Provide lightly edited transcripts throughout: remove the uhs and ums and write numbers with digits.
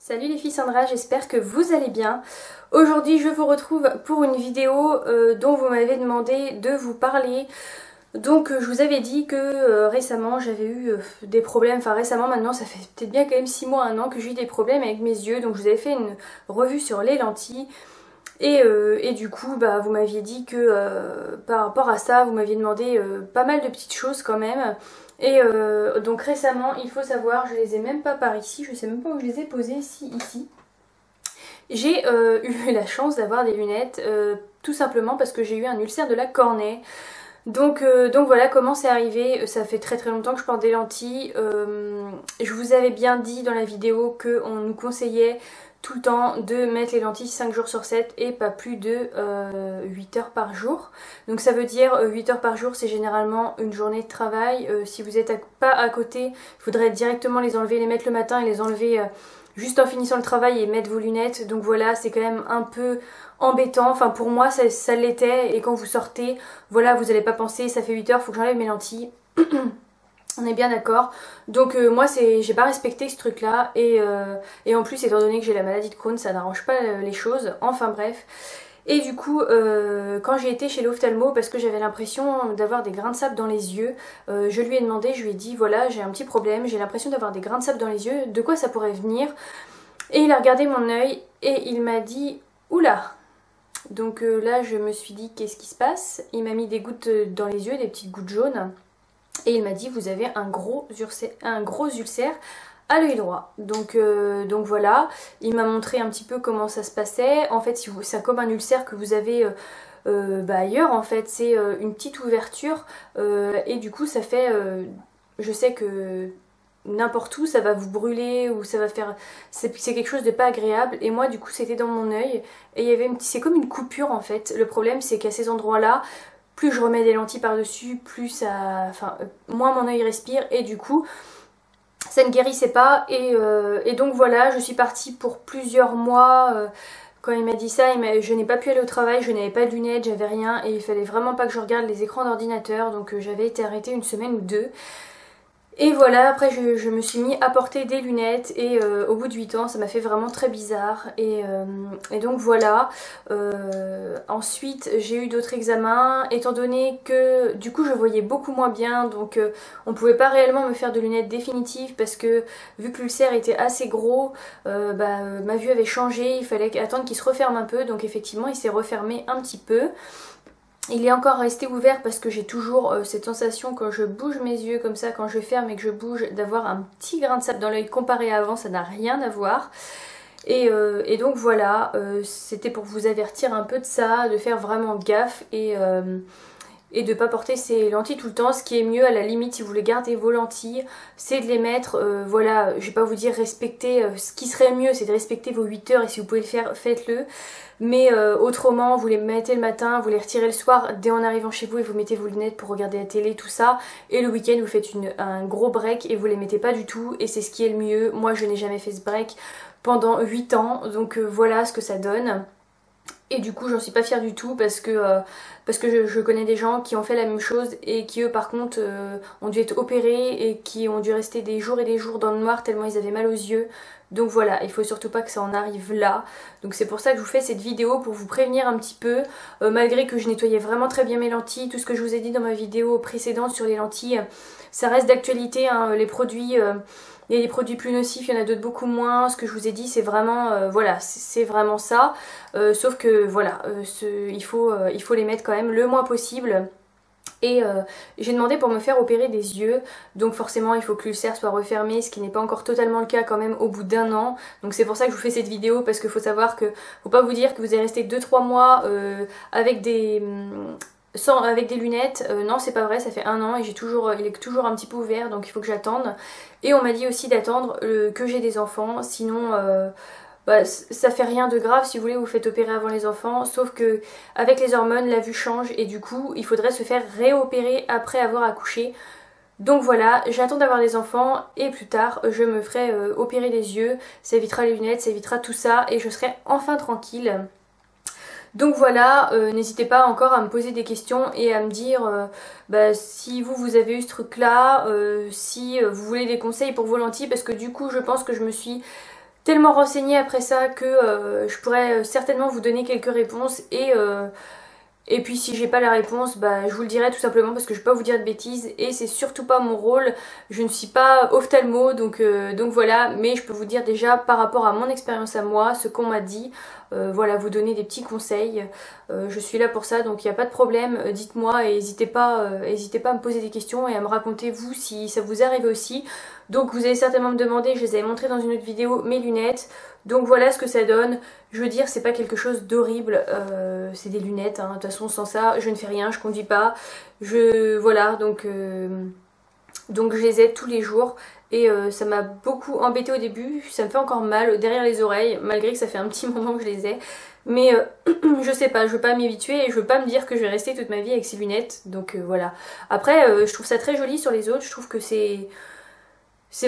Salut les filles, Sandra, j'espère que vous allez bien. Aujourd'hui je vous retrouve pour une vidéo dont vous m'avez demandé de vous parler. Donc je vous avais dit que récemment j'avais eu des problèmes, enfin récemment maintenant ça fait peut-être bien quand même 6 mois, 1 an que j'ai eu des problèmes avec mes yeux. Donc je vous avais fait une revue sur les lentilles. Et du coup bah, vous m'aviez dit que par rapport à ça vous m'aviez demandé pas mal de petites choses quand même. Et donc récemment il faut savoir, je les ai même pas par ici, je sais même pas où je les ai posées, si ici. J'ai eu la chance d'avoir des lunettes tout simplement parce que j'ai eu un ulcère de la cornée. Donc voilà comment c'est arrivé. Ça fait très longtemps que je porte des lentilles. Je vous avais bien dit dans la vidéo qu'on nous conseillait tout le temps de mettre les lentilles 5 jours sur 7 et pas plus de 8 heures par jour. Donc ça veut dire 8 heures par jour, c'est généralement une journée de travail. Si vous n'êtes pas à côté, il faudrait directement les enlever, les mettre le matin et les enlever juste en finissant le travail et mettre vos lunettes. Donc voilà, c'est quand même un peu embêtant. Enfin pour moi ça l'était, et quand vous sortez, voilà, vous n'allez pas penser ça fait 8 heures, faut que j'enlève mes lentilles. On est bien d'accord. Donc moi j'ai pas respecté ce truc là et en plus étant donné que j'ai la maladie de Crohn, ça n'arrange pas les choses. Enfin bref. Et du coup quand j'ai été chez l'ophtalmo, parce que j'avais l'impression d'avoir des grains de sable dans les yeux, je lui ai demandé, je lui ai dit voilà, j'ai un petit problème, j'ai l'impression d'avoir des grains de sable dans les yeux, de quoi ça pourrait venir? Et il a regardé mon œil et il m'a dit oula. Donc là je me suis dit qu'est-ce qui se passe? Il m'a mis des gouttes dans les yeux, des petites gouttes jaunes. Et il m'a dit vous avez un gros ulcère à l'œil droit. Donc voilà, il m'a montré un petit peu comment ça se passait. En fait c'est comme un ulcère que vous avez ailleurs en fait. C'est une petite ouverture et du coup ça fait... je sais que n'importe où ça va vous brûler ou ça va faire... C'est quelque chose de pas agréable. Et moi du coup c'était dans mon œil et il y avait c'est comme une coupure en fait. Le problème c'est qu'à ces endroits là, plus je remets des lentilles par-dessus, plus ça... Enfin, moins mon œil respire et du coup, ça ne guérissait pas. Et donc voilà, je suis partie pour plusieurs mois. Quand il m'a dit ça, je n'ai pas pu aller au travail, je n'avais pas de lunettes, j'avais rien. Et il fallait vraiment pas que je regarde les écrans d'ordinateur. Donc j'avais été arrêtée une semaine ou deux. Et voilà, après je me suis mis à porter des lunettes et au bout de 8 ans ça m'a fait vraiment très bizarre et donc voilà. Ensuite j'ai eu d'autres examens, étant donné que du coup je voyais beaucoup moins bien, donc on pouvait pas réellement me faire de lunettes définitives parce que vu que l'ulcère était assez gros, ma vue avait changé, il fallait attendre qu'il se referme un peu, donc effectivement il s'est refermé un petit peu. Il est encore resté ouvert parce que j'ai toujours cette sensation quand je bouge mes yeux comme ça, quand je ferme et que je bouge, d'avoir un petit grain de sable dans l'œil comparé à avant, ça n'a rien à voir. Et donc voilà, c'était pour vous avertir un peu de ça, de faire vraiment gaffe et de pas porter ces lentilles tout le temps. Ce qui est mieux à la limite si vous voulez garder vos lentilles, c'est de les mettre, voilà, je vais pas vous dire respecter, ce qui serait mieux c'est de respecter vos 8 heures et si vous pouvez le faire, faites-le. Mais autrement, vous les mettez le matin, vous les retirez le soir dès en arrivant chez vous et vous mettez vos lunettes pour regarder la télé, tout ça. Et le week-end, vous faites un gros break et vous les mettez pas du tout et c'est ce qui est le mieux. Moi, je n'ai jamais fait ce break pendant 8 ans, donc voilà ce que ça donne. Et du coup j'en suis pas fière du tout parce que je connais des gens qui ont fait la même chose et qui eux par contre ont dû être opérés et qui ont dû rester des jours et des jours dans le noir tellement ils avaient mal aux yeux. Donc voilà, il faut surtout pas que ça en arrive là. Donc c'est pour ça que je vous fais cette vidéo, pour vous prévenir un petit peu. Malgré que je nettoyais vraiment très bien mes lentilles, tout ce que je vous ai dit dans ma vidéo précédente sur les lentilles, ça reste d'actualité, hein, les produits... il y a des produits plus nocifs, il y en a d'autres beaucoup moins. Ce que je vous ai dit c'est vraiment, voilà, c'est vraiment ça. Sauf que voilà, il faut les mettre quand même le moins possible. Et j'ai demandé pour me faire opérer des yeux, donc forcément il faut que l'ulcère soit refermé, ce qui n'est pas encore totalement le cas quand même au bout d'1 an. Donc c'est pour ça que je vous fais cette vidéo, parce qu'il faut savoir que, faut pas vous dire que vous allez rester 2-3 mois avec des lunettes, non c'est pas vrai, ça fait 1 an et il est toujours un petit peu ouvert, donc il faut que j'attende. Et on m'a dit aussi d'attendre que j'ai des enfants, sinon ça fait rien de grave si vous voulez, vous faites opérer avant les enfants, sauf que avec les hormones la vue change et du coup il faudrait se faire réopérer après avoir accouché. Donc voilà, j'attends d'avoir des enfants et plus tard je me ferai opérer les yeux, ça évitera les lunettes, ça évitera tout ça et je serai enfin tranquille. Donc voilà, n'hésitez pas encore à me poser des questions et à me dire si vous avez eu ce truc là, si vous voulez des conseils pour vos lentilles, parce que du coup je pense que je me suis tellement renseignée après ça que je pourrais certainement vous donner quelques réponses et puis si j'ai pas la réponse, bah je vous le dirai tout simplement parce que je vais pas vous dire de bêtises et c'est surtout pas mon rôle. Je ne suis pas ophtalmo donc voilà, mais je peux vous dire déjà par rapport à mon expérience à moi, ce qu'on m'a dit, voilà, vous donner des petits conseils. Je suis là pour ça donc il n'y a pas de problème, dites-moi et n'hésitez pas à me poser des questions et à me raconter vous si ça vous arrive aussi. Donc vous allez certainement me demander, je les avais montré dans une autre vidéo, mes lunettes. Donc voilà ce que ça donne. Je veux dire, c'est pas quelque chose d'horrible, c'est des lunettes, hein. De toute façon sans ça, je ne fais rien, je conduis pas. Voilà, donc je les ai tous les jours. Et ça m'a beaucoup embêté au début, ça me fait encore mal derrière les oreilles, malgré que ça fait un petit moment que je les ai. Mais je sais pas, je veux pas m'y habituer et je veux pas me dire que je vais rester toute ma vie avec ces lunettes. Donc voilà. Après, je trouve ça très joli sur les autres, je trouve que c'est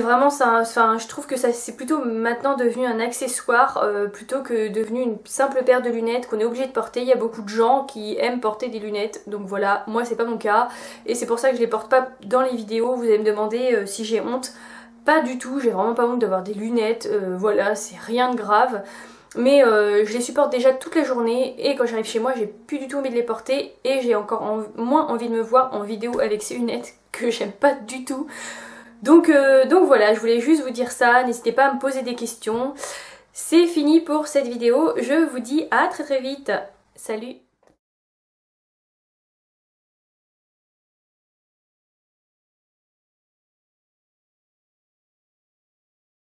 vraiment ça, enfin je trouve que ça c'est plutôt maintenant devenu un accessoire plutôt que devenu une simple paire de lunettes qu'on est obligé de porter. Il y a beaucoup de gens qui aiment porter des lunettes, donc voilà, moi c'est pas mon cas et c'est pour ça que je les porte pas dans les vidéos. Vous allez me demander si j'ai honte. Pas du tout, j'ai vraiment pas honte d'avoir des lunettes, voilà, c'est rien de grave. Mais je les supporte déjà toute la journée et quand j'arrive chez moi j'ai plus du tout envie de les porter et j'ai encore moins envie de me voir en vidéo avec ces lunettes que j'aime pas du tout. Donc voilà, je voulais juste vous dire ça, n'hésitez pas à me poser des questions. C'est fini pour cette vidéo, je vous dis à très très vite. Salut!